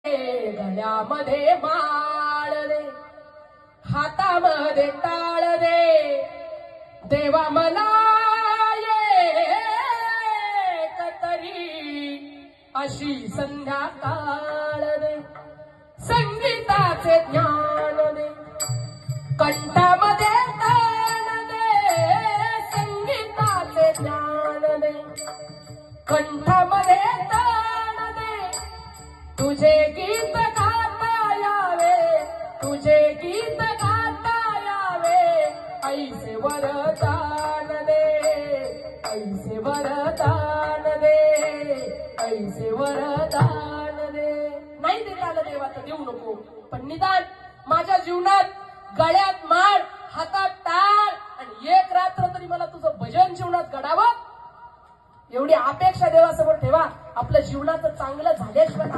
गळ्यामध्ये माळ रे, हातामध्ये टाळ रे, देवा मला तरी अशी संध्याकाळ रे, संगीताचे ज्ञान दे, कंठामध्ये ताण दे, संगीताचे ज्ञान दे, कंठामध्ये ताण दे, तुझे गीत गाता यावे, तुझे गीत गाता यावे, ऐसे वरदान दे, ऐसे वरदान दे, ऐसे वरदान दे. नाही देता आलं देवा तर देऊ नको, पण निदान माझ्या जीवनात गळ्यात माळ, हातात टाळ आणि एक रात्र तरी मला तुझं भजन जीवनात घडावं, एवढी अपेक्षा देवासमोर ठेवा. आपल्या जीवनाचं चांगलं झाल्याशिवाय